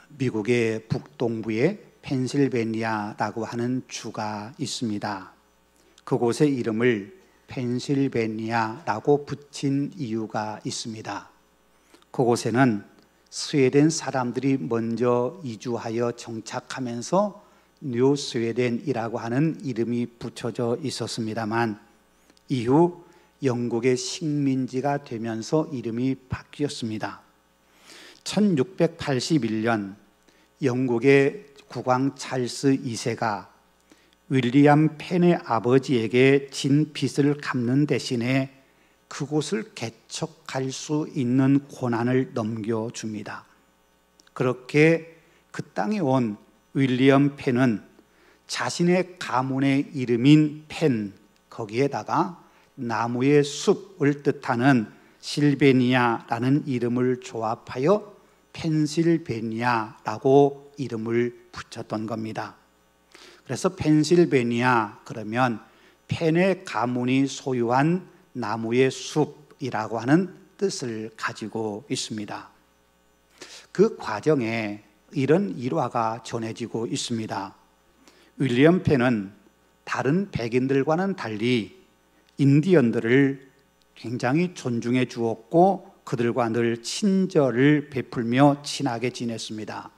미국의 북동부에 펜실베니아라고 하는 주가 있습니다. 그곳의 이름을 펜실베니아라고 붙인 이유가 있습니다. 그곳에는 스웨덴 사람들이 먼저 이주하여 정착하면서 뉴 스웨덴이라고 하는 이름이 붙여져 있었습니다만 이후 영국의 식민지가 되면서 이름이 바뀌었습니다. 1681년 영국의 국왕 찰스 2세가 윌리엄 펜의 아버지에게 진 빚을 갚는 대신에 그곳을 개척할 수 있는 권한을 넘겨줍니다. 그렇게 그 땅에 온 윌리엄 펜은 자신의 가문의 이름인 펜, 거기에다가 나무의 숲을 뜻하는 실베니아라는 이름을 조합하여 펜실베니아라고 이름을 붙였던 겁니다. 그래서 펜실베니아 그러면 펜의 가문이 소유한 나무의 숲이라고 하는 뜻을 가지고 있습니다. 그 과정에 이런 일화가 전해지고 있습니다. 윌리엄 펜은 다른 백인들과는 달리 인디언들을 굉장히 존중해 주었고 그들과 늘 친절을 베풀며 친하게 지냈습니다.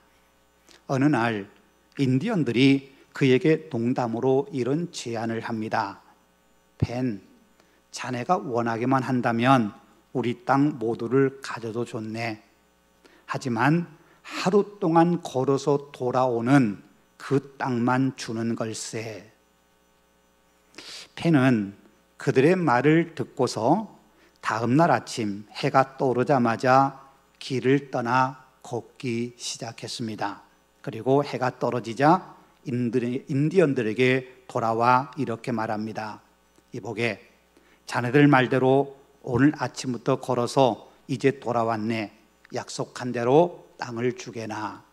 어느 날 인디언들이 그에게 농담으로 이런 제안을 합니다. 펜, 자네가 원하기만 한다면 우리 땅 모두를 가져도 좋네. 하지만 하루 동안 걸어서 돌아오는 그 땅만 주는 걸세. 펜은 그들의 말을 듣고서 다음 날 아침 해가 떠오르자마자 길을 떠나 걷기 시작했습니다. 그리고 해가 떨어지자 인디언들에게 돌아와 이렇게 말합니다. 이보게, 자네들 말대로 오늘 아침부터 걸어서 이제 돌아왔네. 약속한 대로 땅을 주게나.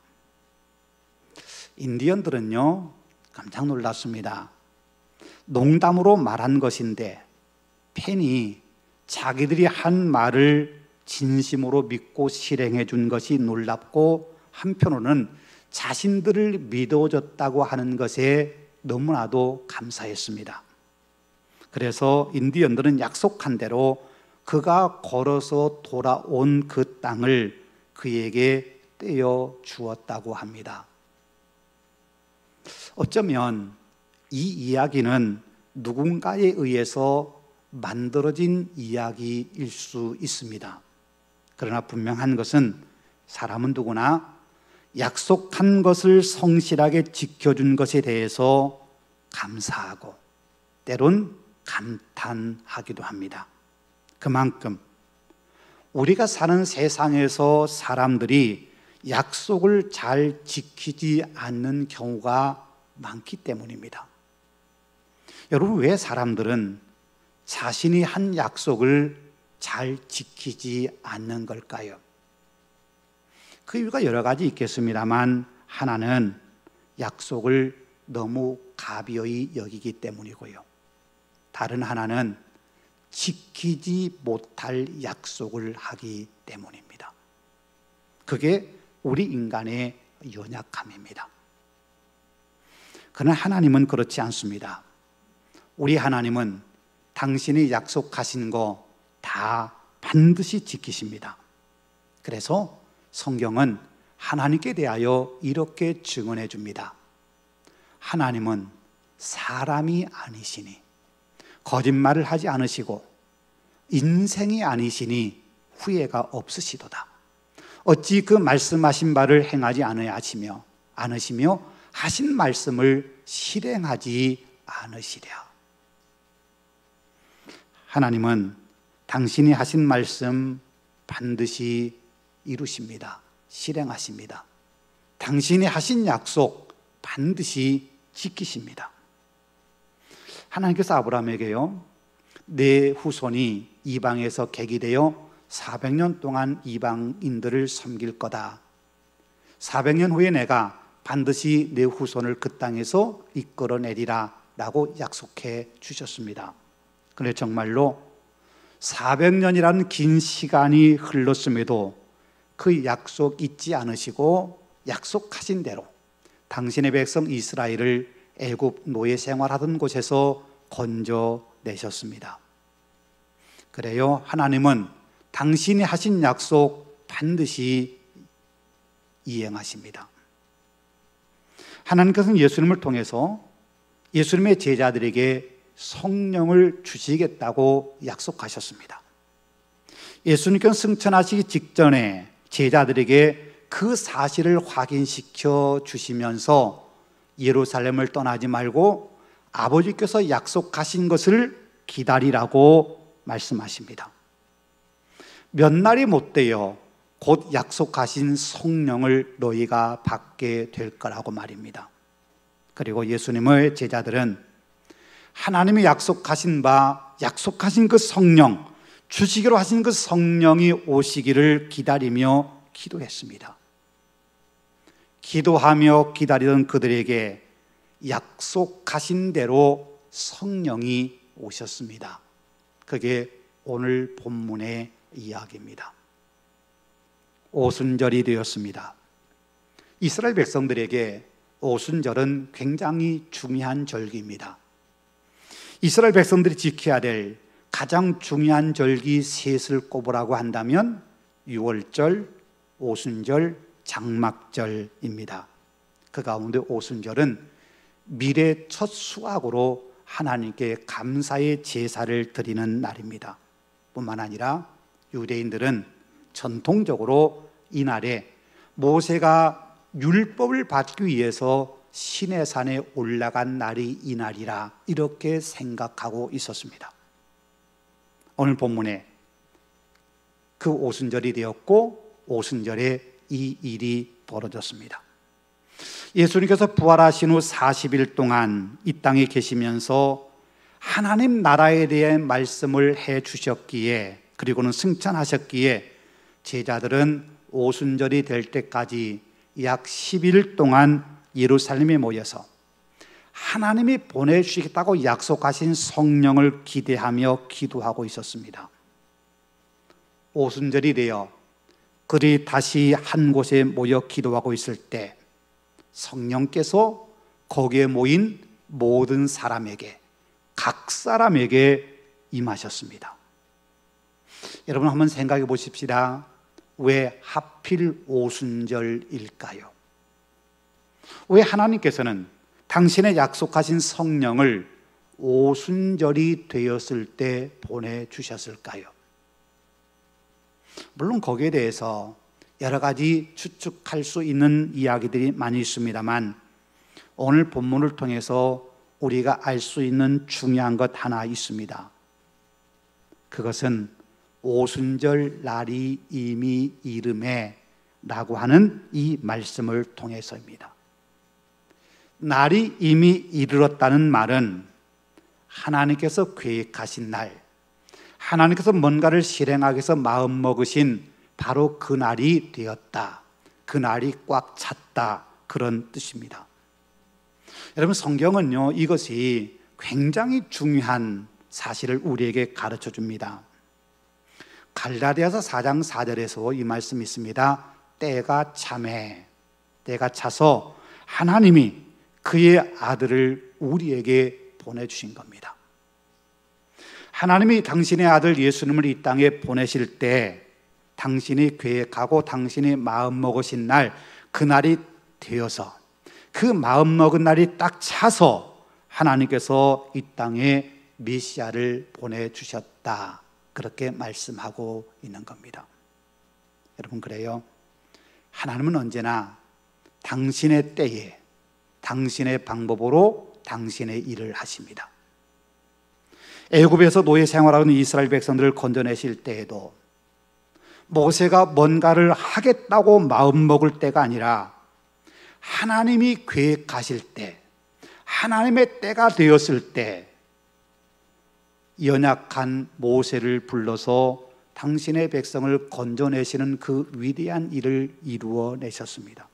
인디언들은요 깜짝 놀랐습니다. 농담으로 말한 것인데 펜이 자기들이 한 말을 진심으로 믿고 실행해 준 것이 놀랍고 한편으로는 자신들을 믿어줬다고 하는 것에 너무나도 감사했습니다. 그래서 인디언들은 약속한 대로 그가 걸어서 돌아온 그 땅을 그에게 떼어 주었다고 합니다. 어쩌면 이 이야기는 누군가에 의해서 만들어진 이야기일 수 있습니다. 그러나 분명한 것은 사람은 누구나 약속한 것을 성실하게 지켜준 것에 대해서 감사하고 때론 감탄하기도 합니다. 그만큼 우리가 사는 세상에서 사람들이 약속을 잘 지키지 않는 경우가 많기 때문입니다. 여러분, 왜 사람들은 자신이 한 약속을 잘 지키지 않는 걸까요? 그 이유가 여러 가지 있겠습니다만 하나는 약속을 너무 가벼이 여기기 때문이고요. 다른 하나는 지키지 못할 약속을 하기 때문입니다. 그게 우리 인간의 연약함입니다. 그러나 하나님은 그렇지 않습니다. 우리 하나님은 당신이 약속하신 거 다 반드시 지키십니다. 그래서 성경은 하나님께 대하여 이렇게 증언해 줍니다. 하나님은 사람이 아니시니 거짓말을 하지 않으시고 인생이 아니시니 후회가 없으시도다. 어찌 그 말씀하신 바를 행하지 않으시며 하신 말씀을 실행하지 않으시랴. 하나님은 당신이 하신 말씀 반드시 이루십니다. 실행하십니다. 당신이 하신 약속 반드시 지키십니다. 하나님께서 아브라함에게요, 내 후손이 이방에서 객이 되어 400년 동안 이방인들을 섬길 거다. 400년 후에 내가 반드시 내 후손을 그 땅에서 이끌어내리라 라고 약속해 주셨습니다. 그런데 정말로 400년이라는 긴 시간이 흘렀음에도 그 약속 잊지 않으시고 약속하신 대로 당신의 백성 이스라엘을 애굽 노예 생활하던 곳에서 건져내셨습니다. 그래요, 하나님은 당신이 하신 약속 반드시 이행하십니다. 하나님께서는 예수님을 통해서 예수님의 제자들에게 성령을 주시겠다고 약속하셨습니다. 예수님께서 승천하시기 직전에 제자들에게 그 사실을 확인시켜 주시면서 예루살렘을 떠나지 말고 아버지께서 약속하신 것을 기다리라고 말씀하십니다. 몇 날이 못 되어 곧 약속하신 성령을 너희가 받게 될 거라고 말입니다. 그리고 예수님의 제자들은 하나님이 약속하신 그 성령, 주시기로 하신 그 성령이 오시기를 기다리며 기도했습니다. 기도하며 기다리던 그들에게 약속하신 대로 성령이 오셨습니다. 그게 오늘 본문의 이야기입니다. 오순절이 되었습니다. 이스라엘 백성들에게 오순절은 굉장히 중요한 절기입니다. 이스라엘 백성들이 지켜야 될 가장 중요한 절기 셋을 꼽으라고 한다면 유월절, 오순절, 장막절입니다. 그 가운데 오순절은 미래 첫 수확으로 하나님께 감사의 제사를 드리는 날입니다. 뿐만 아니라 유대인들은 전통적으로 이날에 모세가 율법을 받기 위해서 시내산에 올라간 날이 이날이라 이렇게 생각하고 있었습니다. 오늘 본문에 그 오순절이 되었고 오순절에 이 일이 벌어졌습니다. 예수님께서 부활하신 후 40일 동안 이 땅에 계시면서 하나님 나라에 대해 말씀을 해 주셨기에, 그리고는 승천하셨기에 제자들은 오순절이 될 때까지 약 10일 동안 예루살렘에 모여서 하나님이 보내주시겠다고 약속하신 성령을 기대하며 기도하고 있었습니다. 오순절이 되어 그들이 다시 한 곳에 모여 기도하고 있을 때 성령께서 거기에 모인 모든 사람에게, 각 사람에게 임하셨습니다. 여러분 한번 생각해 보십시다. 왜 하필 오순절일까요? 왜 하나님께서는 당신의 약속하신 성령을 오순절이 되었을 때 보내주셨을까요? 물론 거기에 대해서 여러 가지 추측할 수 있는 이야기들이 많이 있습니다만 오늘 본문을 통해서 우리가 알 수 있는 중요한 것 하나 있습니다. 그것은 오순절 날이 이미 이르매 라고 하는 이 말씀을 통해서입니다. 날이 이미 이르렀다는 말은 하나님께서 계획하신 날, 하나님께서 뭔가를 실행하기 위해서 마음먹으신 바로 그 날이 되었다, 그 날이 꽉 찼다, 그런 뜻입니다. 여러분 성경은요 이것이 굉장히 중요한 사실을 우리에게 가르쳐 줍니다. 갈라디아서 4장 4절에서 이 말씀이 있습니다. 때가 차매, 때가 차서 하나님이 그의 아들을 우리에게 보내주신 겁니다. 하나님이 당신의 아들 예수님을 이 땅에 보내실 때 당신이 계획하고 당신이 마음먹으신 날, 그날이 되어서 그 마음먹은 날이 딱 차서 하나님께서 이 땅에 메시아를 보내주셨다, 그렇게 말씀하고 있는 겁니다. 여러분 그래요, 하나님은 언제나 당신의 때에 당신의 방법으로 당신의 일을 하십니다. 애굽에서 노예 생활하는 이스라엘 백성들을 건져내실 때에도 모세가 뭔가를 하겠다고 마음먹을 때가 아니라 하나님이 계획하실 때, 하나님의 때가 되었을 때 연약한 모세를 불러서 당신의 백성을 건져내시는 그 위대한 일을 이루어내셨습니다.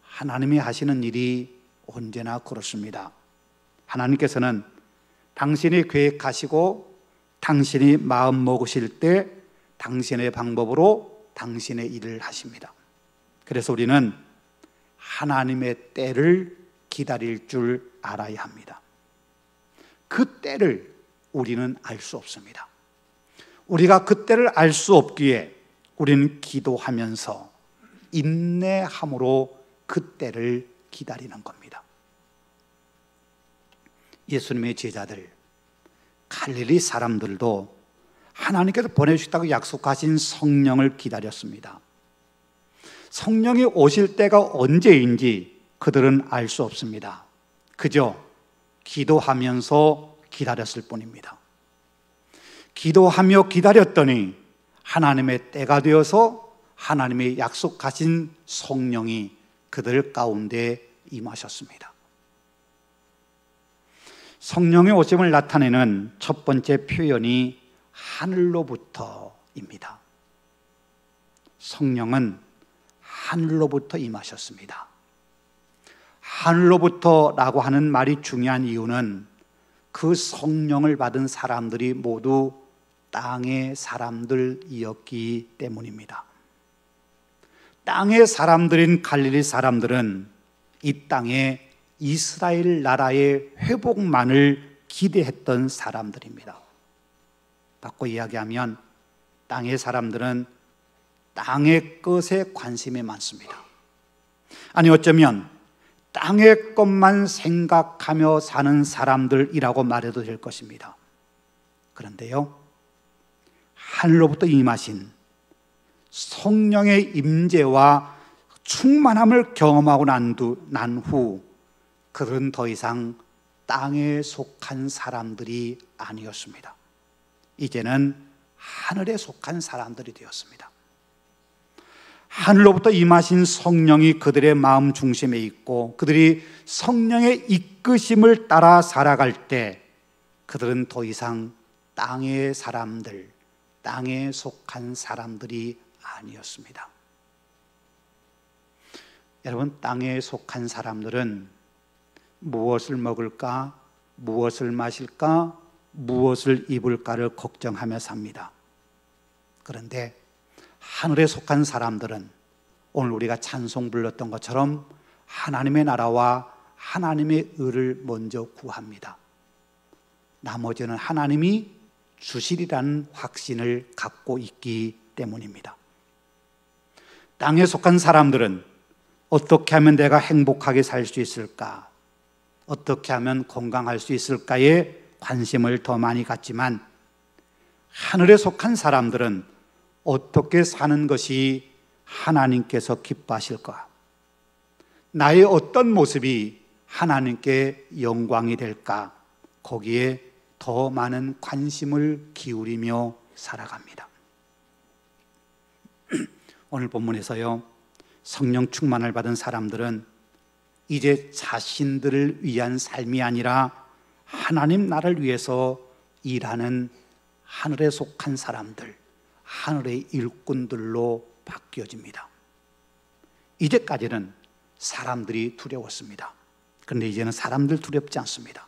하나님이 하시는 일이 언제나 그렇습니다. 하나님께서는 당신이 계획하시고 당신이 마음 먹으실 때 당신의 방법으로 당신의 일을 하십니다. 그래서 우리는 하나님의 때를 기다릴 줄 알아야 합니다. 그 때를 우리는 알 수 없습니다. 우리가 그 때를 알 수 없기에 우리는 기도하면서 인내함으로 그 때를 기다리는 겁니다. 예수님의 제자들, 갈릴리 사람들도 하나님께서 보내주시다고 약속하신 성령을 기다렸습니다. 성령이 오실 때가 언제인지 그들은 알 수 없습니다. 그저 기도하면서 기다렸을 뿐입니다. 기도하며 기다렸더니 하나님의 때가 되어서 하나님의 약속하신 성령이 그들 가운데 임하셨습니다. 성령의 오심을 나타내는 첫 번째 표현이 하늘로부터입니다. 성령은 하늘로부터 임하셨습니다. 하늘로부터라고 하는 말이 중요한 이유는 그 성령을 받은 사람들이 모두 땅의 사람들이었기 때문입니다. 땅의 사람들인 갈릴리 사람들은 이 땅에 이스라엘 나라의 회복만을 기대했던 사람들입니다. 바꿔 이야기하면 땅의 사람들은 땅의 것에 관심이 많습니다. 아니 어쩌면 땅의 것만 생각하며 사는 사람들이라고 말해도 될 것입니다. 그런데요, 하늘로부터 임하신 성령의 임재와 충만함을 경험하고 난 후 그들은 더 이상 땅에 속한 사람들이 아니었습니다. 이제는 하늘에 속한 사람들이 되었습니다. 하늘로부터 임하신 성령이 그들의 마음 중심에 있고 그들이 성령의 이끄심을 따라 살아갈 때 그들은 더 이상 땅의 사람들, 땅에 속한 사람들이 아니었습니다. 여러분, 땅에 속한 사람들은 무엇을 먹을까, 무엇을 마실까, 무엇을 입을까를 걱정하며 삽니다. 그런데 하늘에 속한 사람들은 오늘 우리가 찬송 불렀던 것처럼 하나님의 나라와 하나님의 의를 먼저 구합니다. 나머지는 하나님이 주시리라는 확신을 갖고 있기 때문입니다. 땅에 속한 사람들은 어떻게 하면 내가 행복하게 살 수 있을까? 어떻게 하면 건강할 수 있을까에 관심을 더 많이 갖지만 하늘에 속한 사람들은 어떻게 사는 것이 하나님께서 기뻐하실까? 나의 어떤 모습이 하나님께 영광이 될까? 거기에 더 많은 관심을 기울이며 살아갑니다. 오늘 본문에서요, 성령 충만을 받은 사람들은 이제 자신들을 위한 삶이 아니라 하나님 나라를 위해서 일하는 하늘에 속한 사람들, 하늘의 일꾼들로 바뀌어집니다. 이제까지는 사람들이 두려웠습니다. 그런데 이제는 사람들 두렵지 않습니다.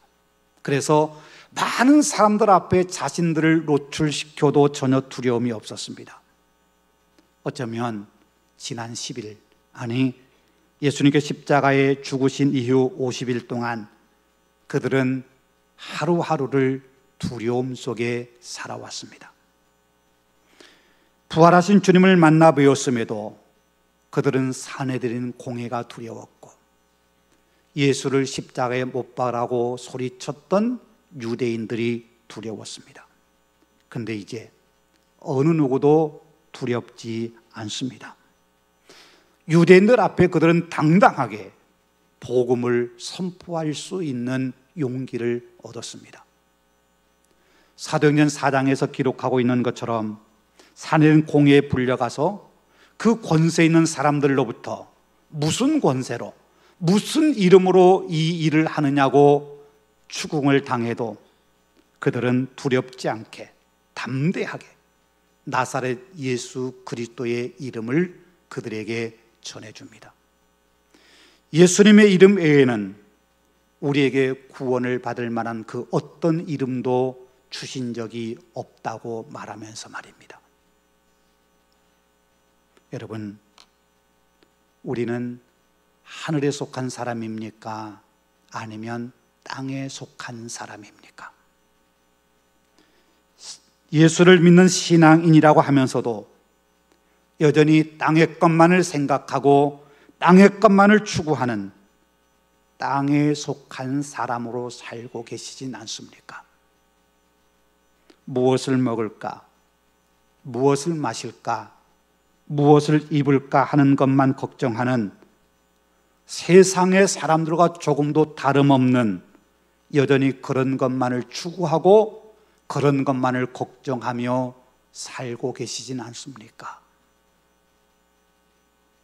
그래서 많은 사람들 앞에 자신들을 노출시켜도 전혀 두려움이 없었습니다. 어쩌면 지난 10일, 아니 예수님께 십자가에 죽으신 이후 50일 동안 그들은 하루하루를 두려움 속에 살아왔습니다. 부활하신 주님을 만나 뵈었음에도 그들은 사내들인 공회가 두려웠고 예수를 십자가에 못 박으라고 소리쳤던 유대인들이 두려웠습니다. 그런데 이제 어느 누구도 두렵지 않습니다. 유대인들 앞에 그들은 당당하게 복음을 선포할 수 있는 용기를 얻었습니다. 사도행전 4장에서 기록하고 있는 것처럼 사내는 공회에 불려가서 그 권세 있는 사람들로부터 무슨 권세로, 무슨 이름으로 이 일을 하느냐고 추궁을 당해도 그들은 두렵지 않게 담대하게 나사렛 예수 그리스도의 이름을 그들에게 전해줍니다. 예수님의 이름 외에는 우리에게 구원을 받을 만한 그 어떤 이름도 주신 적이 없다고 말하면서 말입니다. 여러분, 우리는 하늘에 속한 사람입니까? 아니면 땅에 속한 사람입니까? 예수를 믿는 신앙인이라고 하면서도 여전히 땅의 것만을 생각하고 땅의 것만을 추구하는 땅에 속한 사람으로 살고 계시진 않습니까? 무엇을 먹을까? 무엇을 마실까? 무엇을 입을까 하는 것만 걱정하는 세상의 사람들과 조금도 다름없는 여전히 그런 것만을 추구하고 그런 것만을 걱정하며 살고 계시진 않습니까?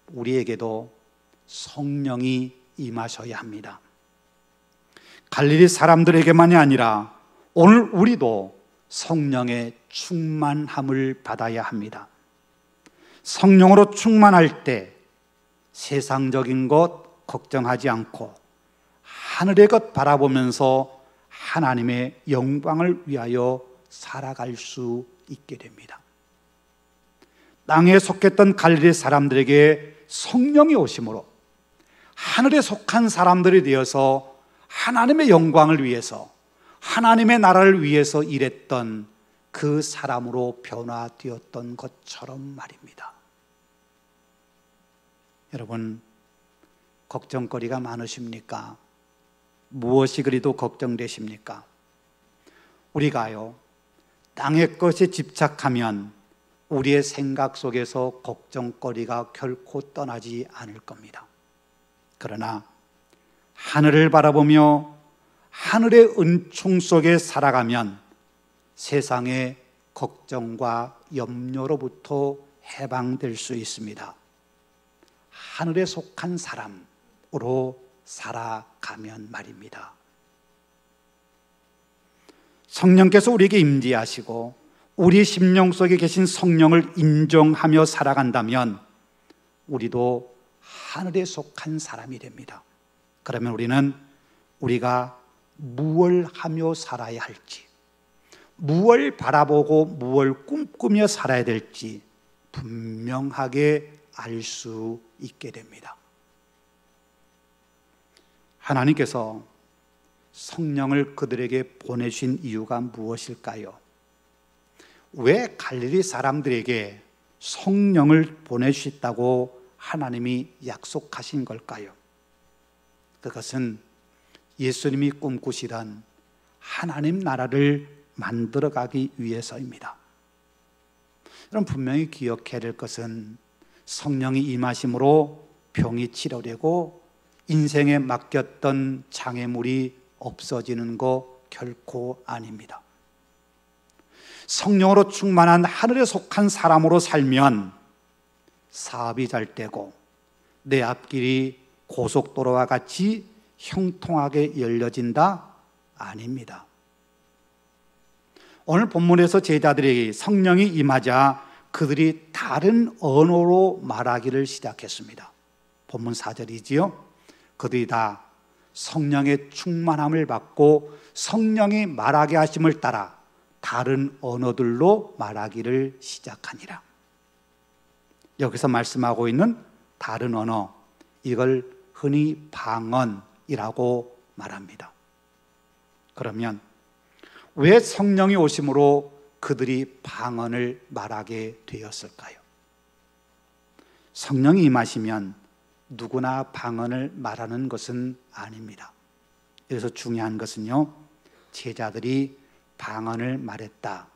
우리에게도 성령이 임하셔야 합니다. 갈릴리 사람들에게만이 아니라 오늘 우리도 성령의 충만함을 받아야 합니다. 성령으로 충만할 때 세상적인 것 걱정하지 않고 하늘의 것 바라보면서 하나님의 영광을 위하여 살아갈 수 있게 됩니다. 땅에 속했던 갈릴리 사람들에게 성령이 오심으로 하늘에 속한 사람들이 되어서 하나님의 영광을 위해서 하나님의 나라를 위해서 일했던 그 사람으로 변화되었던 것처럼 말입니다. 여러분, 걱정거리가 많으십니까? 무엇이 그리도 걱정되십니까? 우리가요, 땅의 것에 집착하면 우리의 생각 속에서 걱정거리가 결코 떠나지 않을 겁니다. 그러나 하늘을 바라보며 하늘의 은총 속에 살아가면 세상의 걱정과 염려로부터 해방될 수 있습니다. 하늘에 속한 사람으로 살아가면 말입니다. 성령께서 우리에게 임재하시고 우리 심령 속에 계신 성령을 인정하며 살아간다면 우리도 하늘에 속한 사람이 됩니다. 그러면 우리는 우리가 무엇을 하며 살아야 할지, 무엇을 바라보고 무엇을 꿈꾸며 살아야 될지 분명하게 알 수 있게 됩니다. 하나님께서 성령을 그들에게 보내신 이유가 무엇일까요? 왜 갈릴리 사람들에게 성령을 보내주셨다고 하나님이 약속하신 걸까요? 그것은 예수님이 꿈꾸시던 하나님 나라를 만들어가기 위해서입니다. 여러분, 분명히 기억해야 될 것은 성령이 임하심으로 병이 치료되고 인생에 맡겼던 장애물이 없어지는 거 결코 아닙니다. 성령으로 충만한 하늘에 속한 사람으로 살면 사업이 잘 되고 내 앞길이 고속도로와 같이 형통하게 열려진다? 아닙니다. 오늘 본문에서 제자들에게 성령이 임하자 그들이 다른 언어로 말하기를 시작했습니다. 본문 4절이지요. 그들이 다 성령의 충만함을 받고 성령이 말하게 하심을 따라 다른 언어들로 말하기를 시작하니라. 여기서 말씀하고 있는 다른 언어, 이걸 흔히 방언이라고 말합니다. 그러면 왜 성령이 오심으로 그들이 방언을 말하게 되었을까요? 성령이 임하시면 누구나 방언을 말하는 것은 아닙니다. 여기서 중요한 것은요, 제자들이 방언을 말했다.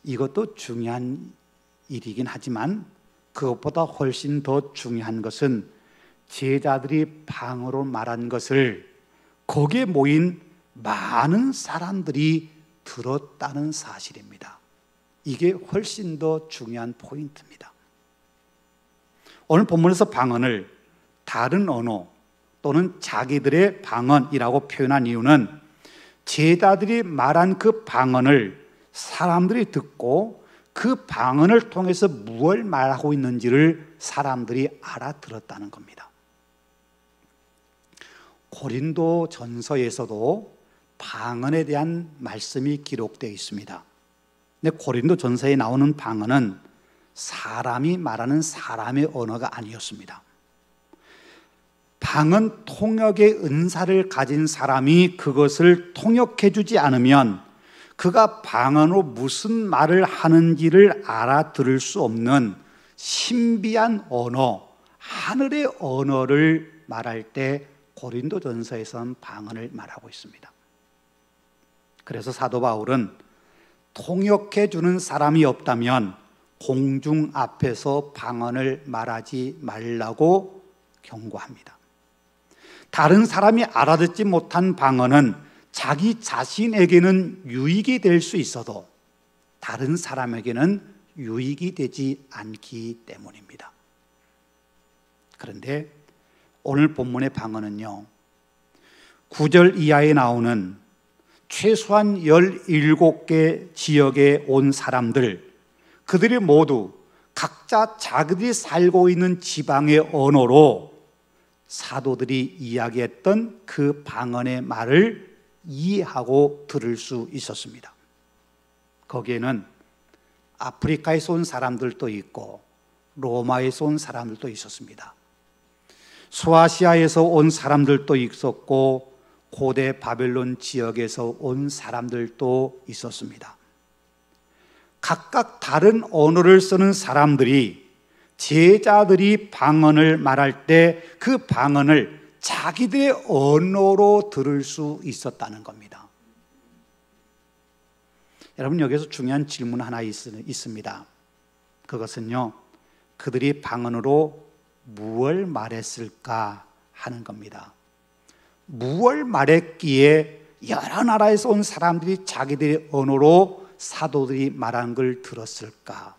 이것도 중요한 일이긴 하지만 그것보다 훨씬 더 중요한 것은 제자들이 방언으로 말한 것을 거기에 모인 많은 사람들이 들었다는 사실입니다. 이게 훨씬 더 중요한 포인트입니다. 오늘 본문에서 방언을 다른 언어 또는 자기들의 방언이라고 표현한 이유는 제자들이 말한 그 방언을 사람들이 듣고 그 방언을 통해서 무엇을 말하고 있는지를 사람들이 알아들었다는 겁니다. 고린도 전서에서도 방언에 대한 말씀이 기록되어 있습니다. 근데 고린도 전서에 나오는 방언은 사람이 말하는 사람의 언어가 아니었습니다. 방언 통역의 은사를 가진 사람이 그것을 통역해 주지 않으면 그가 방언으로 무슨 말을 하는지를 알아들을 수 없는 신비한 언어, 하늘의 언어를 말할 때 고린도전서에서는 방언을 말하고 있습니다. 그래서 사도 바울은 통역해 주는 사람이 없다면 공중 앞에서 방언을 말하지 말라고 경고합니다. 다른 사람이 알아듣지 못한 방언은 자기 자신에게는 유익이 될 수 있어도 다른 사람에게는 유익이 되지 않기 때문입니다. 그런데 오늘 본문의 방언은요, 9절 이하에 나오는 최소한 17개 지역에 온 사람들, 그들이 모두 각자 자기들이 살고 있는 지방의 언어로 사도들이 이야기했던 그 방언의 말을 이해하고 들을 수 있었습니다. 거기에는 아프리카에서 온 사람들도 있고 로마에서 온 사람들도 있었습니다. 소아시아에서 온 사람들도 있었고 고대 바벨론 지역에서 온 사람들도 있었습니다. 각각 다른 언어를 쓰는 사람들이 제자들이 방언을 말할 때 그 방언을 자기들의 언어로 들을 수 있었다는 겁니다. 여러분, 여기서 중요한 질문 하나 있습니다. 그것은요, 그들이 방언으로 무엇을 말했을까 하는 겁니다. 무엇을 말했기에 여러 나라에서 온 사람들이 자기들의 언어로 사도들이 말한 걸 들었을까?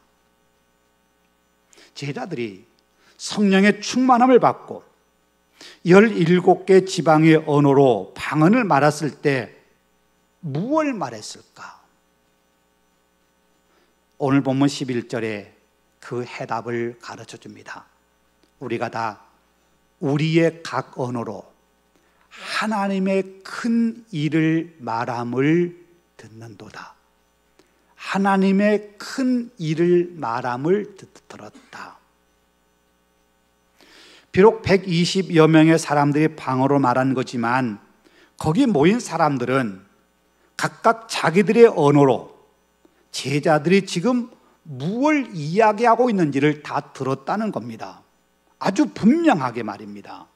제자들이 성령의 충만함을 받고 17개 지방의 언어로 방언을 말했을 때 무엇을 말했을까? 오늘 본문 11절에 그 해답을 가르쳐 줍니다. 우리가 다 우리의 각 언어로 하나님의 큰 일을 말함을 듣는도다. 하나님의 큰 일을 말함을 들었다. 비록 120여 명의 사람들이 방언으로 말한 거지만 거기 모인 사람들은 각각 자기들의 언어로 제자들이 지금 무엇을 이야기하고 있는지를 다 들었다는 겁니다. 아주 분명하게 말입니다.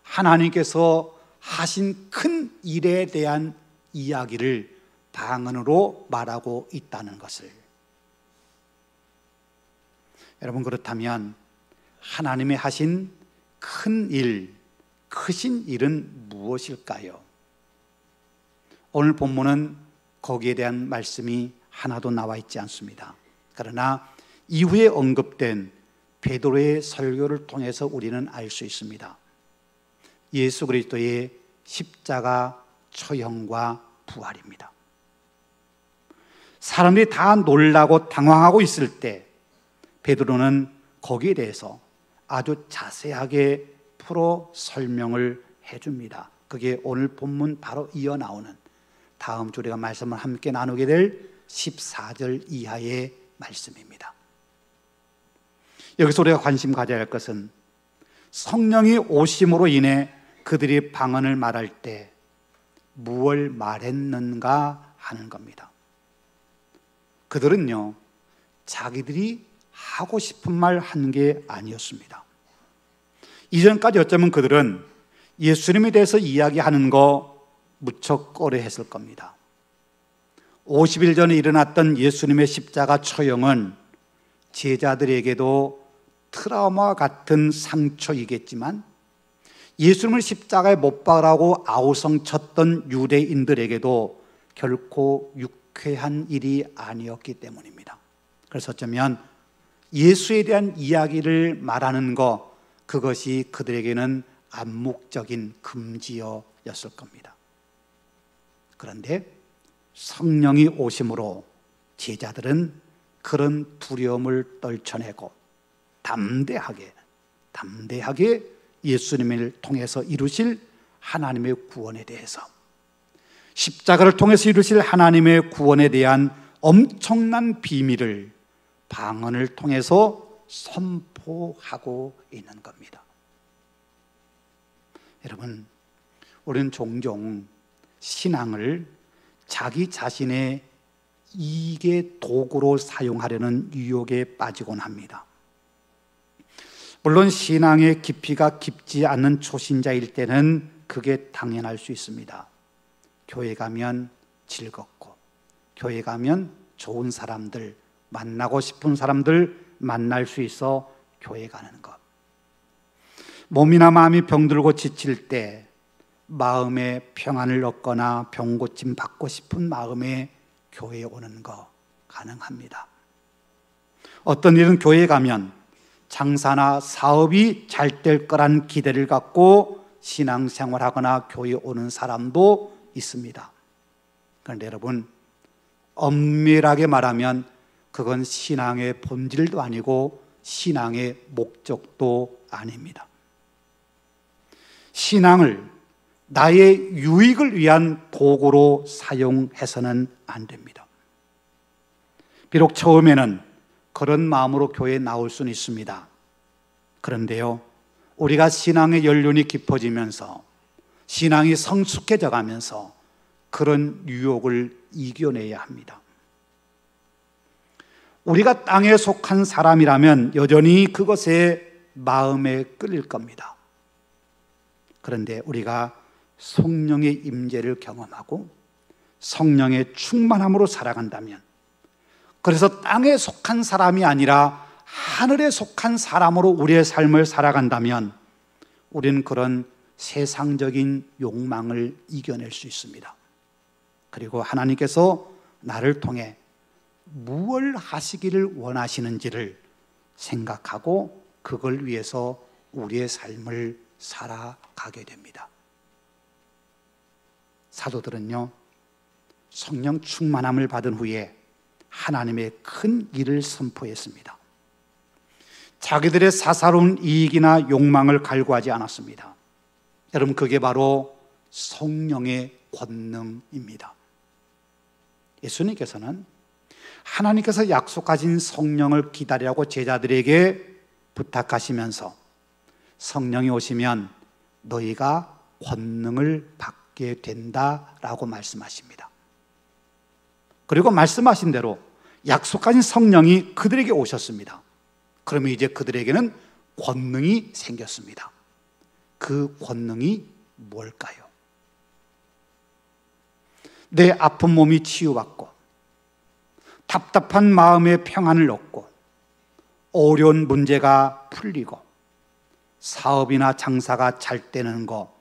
하나님께서 하신 큰 일에 대한 이야기를 방언으로 말하고 있다는 것을. 여러분, 그렇다면 하나님이 하신 큰 일, 크신 일은 무엇일까요? 오늘 본문은 거기에 대한 말씀이 하나도 나와 있지 않습니다. 그러나 이후에 언급된 베드로의 설교를 통해서 우리는 알 수 있습니다. 예수 그리스도의 십자가 처형과 부활입니다. 사람들이 다 놀라고 당황하고 있을 때 베드로는 거기에 대해서 아주 자세하게 풀어 설명을 해줍니다. 그게 오늘 본문 바로 이어 나오는 다음 주 우리가 말씀을 함께 나누게 될 14절 이하의 말씀입니다. 여기서 우리가 관심 가져야 할 것은 성령이 오심으로 인해 그들이 방언을 말할 때 무엇을 말했는가 하는 겁니다. 그들은요, 자기들이 하고 싶은 말 한 게 아니었습니다. 이전까지 어쩌면 그들은 예수님에 대해서 이야기하는 거 무척 꺼려했을 겁니다. 50일 전에 일어났던 예수님의 십자가 처형은 제자들에게도 트라우마 같은 상처이겠지만 예수님을 십자가에 못 박으라고 아우성 쳤던 유대인들에게도 결코 유쾌한 일이 아니었기 때문입니다. 그래서 어쩌면 예수에 대한 이야기를 말하는 것, 그것이 그들에게는 암묵적인 금지어였을 겁니다. 그런데 성령이 오심으로 제자들은 그런 두려움을 떨쳐내고 담대하게 예수님을 통해서 이루실 하나님의 구원에 대해서, 십자가를 통해서 이루실 하나님의 구원에 대한 엄청난 비밀을 방언을 통해서 선포하고 있는 겁니다. 여러분, 우리는 종종 신앙을 자기 자신의 이익의 도구로 사용하려는 유혹에 빠지곤 합니다. 물론 신앙의 깊이가 깊지 않는 초신자일 때는 그게 당연할 수 있습니다. 교회 가면 즐겁고, 교회 가면 좋은 사람들, 만나고 싶은 사람들 만날 수 있어 교회 가는 것. 몸이나 마음이 병들고 지칠 때 마음에 평안을 얻거나 병고침 받고 싶은 마음에 교회에 오는 거 가능합니다. 어떤 일은 교회에 가면 장사나 사업이 잘 될 거란 기대를 갖고 신앙생활하거나 교회에 오는 사람도 있습니다. 그런데 여러분, 엄밀하게 말하면 그건 신앙의 본질도 아니고 신앙의 목적도 아닙니다. 신앙을 나의 유익을 위한 도구로 사용해서는 안 됩니다. 비록 처음에는 그런 마음으로 교회에 나올 수는 있습니다. 그런데요, 우리가 신앙의 연륜이 깊어지면서 신앙이 성숙해져 가면서 그런 유혹을 이겨내야 합니다. 우리가 땅에 속한 사람이라면 여전히 그것에 마음에 끌릴 겁니다. 그런데 우리가 성령의 임재를 경험하고 성령의 충만함으로 살아간다면, 그래서 땅에 속한 사람이 아니라 하늘에 속한 사람으로 우리의 삶을 살아간다면 우리는 그런 세상적인 욕망을 이겨낼 수 있습니다. 그리고 하나님께서 나를 통해 무엇을 하시기를 원하시는지를 생각하고 그걸 위해서 우리의 삶을 살아가게 됩니다. 사도들은요, 성령 충만함을 받은 후에 하나님의 큰 일을 선포했습니다. 자기들의 사사로운 이익이나 욕망을 갈구하지 않았습니다. 여러분, 그게 바로 성령의 권능입니다. 예수님께서는 하나님께서 약속하신 성령을 기다리라고 제자들에게 부탁하시면서 성령이 오시면 너희가 권능을 받게 된다라고 말씀하십니다. 그리고 말씀하신 대로 약속하신 성령이 그들에게 오셨습니다. 그러면 이제 그들에게는 권능이 생겼습니다. 그 권능이 뭘까요? 내 아픈 몸이 치유받고 답답한 마음의 평안을 얻고 어려운 문제가 풀리고 사업이나 장사가 잘 되는 거,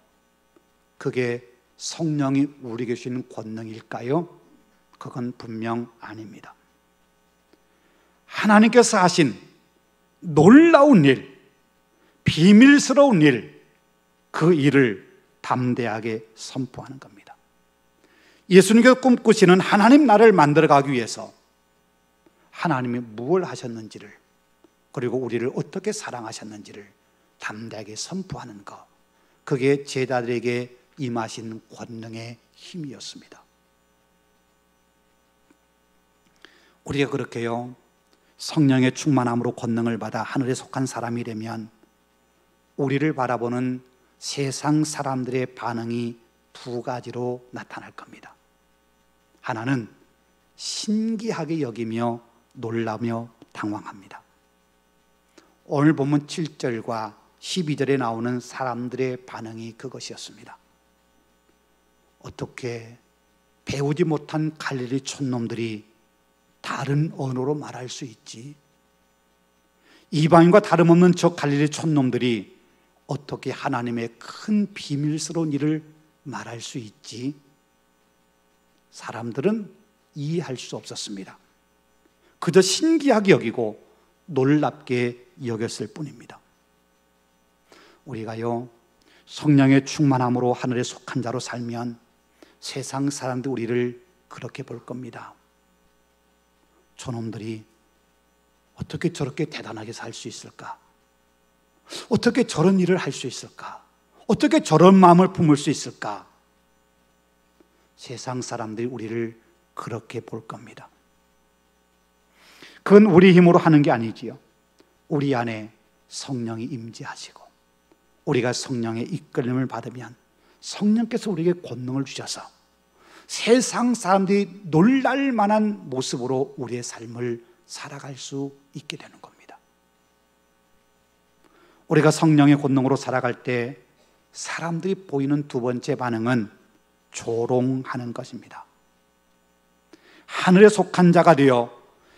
그게 성령이 우리에게 주시는 권능일까요? 그건 분명 아닙니다. 하나님께서 하신 놀라운 일, 비밀스러운 일, 그 일을 담대하게 선포하는 겁니다. 예수님께서 꿈꾸시는 하나님 나라를 만들어가기 위해서 하나님이 무엇을 하셨는지를, 그리고 우리를 어떻게 사랑하셨는지를 담대하게 선포하는 것, 그게 제자들에게 임하신 권능의 힘이었습니다. 우리가 그렇게요, 성령의 충만함으로 권능을 받아 하늘에 속한 사람이 되면 우리를 바라보는 세상 사람들의 반응이 두 가지로 나타날 겁니다. 하나는 신기하게 여기며 놀라며 당황합니다. 오늘 본문 7절과 12절에 나오는 사람들의 반응이 그것이었습니다. 어떻게 배우지 못한 갈릴리 촌놈들이 다른 언어로 말할 수 있지? 이방인과 다름없는 저 갈릴리 촌놈들이 어떻게 하나님의 큰 비밀스러운 일을 말할 수 있지? 사람들은 이해할 수 없었습니다. 그저 신기하게 여기고 놀랍게 여겼을 뿐입니다. 우리가요, 성령의 충만함으로 하늘에 속한 자로 살면 세상 사람들 우리를 그렇게 볼 겁니다. 저놈들이 어떻게 저렇게 대단하게 살 수 있을까? 어떻게 저런 일을 할 수 있을까? 어떻게 저런 마음을 품을 수 있을까? 세상 사람들이 우리를 그렇게 볼 겁니다. 그건 우리 힘으로 하는 게 아니지요. 우리 안에 성령이 임재하시고 우리가 성령의 이끌림을 받으면 성령께서 우리에게 권능을 주셔서 세상 사람들이 놀랄 만한 모습으로 우리의 삶을 살아갈 수 있게 되는 겁니다. 우리가 성령의 권능으로 살아갈 때 사람들이 보이는 두 번째 반응은 조롱하는 것입니다. 하늘에 속한 자가 되어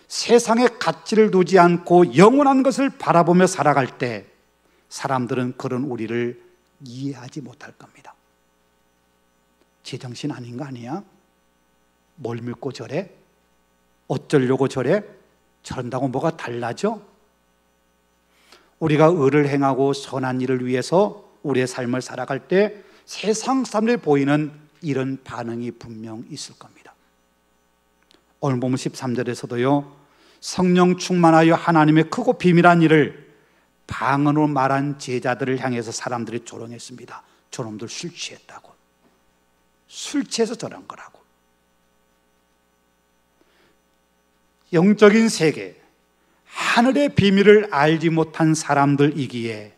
세상에 가치를 두지 않고 영원한 것을 바라보며 살아갈 때 사람들은 그런 우리를 이해하지 못할 겁니다. 제정신 아닌 거 아니야? 뭘 믿고 저래? 어쩌려고 저래? 저런다고 뭐가 달라져? 우리가 의를 행하고 선한 일을 위해서 우리의 삶을 살아갈 때 세상 사람들이 보이는 이런 반응이 분명 있을 겁니다. 오늘 보면 13절에서도요, 성령 충만하여 하나님의 크고 비밀한 일을 방언으로 말한 제자들을 향해서 사람들이 조롱했습니다. 저놈들 술 취했다고. 술 취해서 저런 거라고. 영적인 세계, 하늘의 비밀을 알지 못한 사람들이기에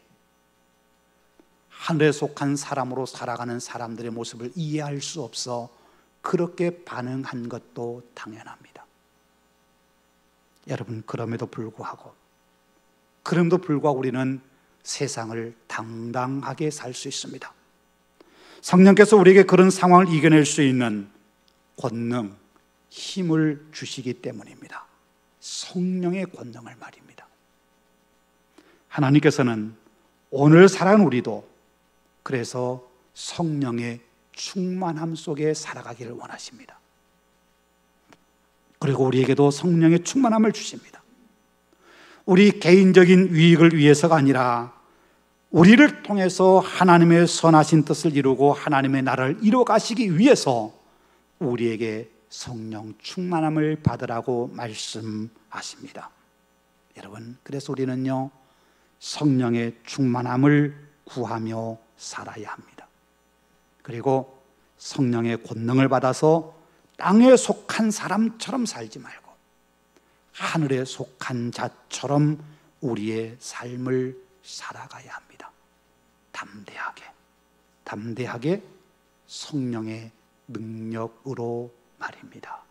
하늘에 속한 사람으로 살아가는 사람들의 모습을 이해할 수 없어 그렇게 반응한 것도 당연합니다. 여러분, 그럼에도 불구하고 우리는 세상을 당당하게 살 수 있습니다. 성령께서 우리에게 그런 상황을 이겨낼 수 있는 권능, 힘을 주시기 때문입니다. 성령의 권능을 말입니다. 하나님께서는 오늘 살아가는 우리도 그래서 성령의 충만함 속에 살아가기를 원하십니다. 그리고 우리에게도 성령의 충만함을 주십니다. 우리 개인적인 유익을 위해서가 아니라 우리를 통해서 하나님의 선하신 뜻을 이루고 하나님의 나라를 이루어가시기 위해서 우리에게 성령 충만함을 받으라고 말씀하십니다. 여러분, 그래서 우리는요, 성령의 충만함을 구하며 살아야 합니다. 그리고 성령의 권능을 받아서 땅에 속한 사람처럼 살지 말고 하늘에 속한 자처럼 우리의 삶을 살아가야 합니다. 담대하게 성령의 능력으로 말입니다.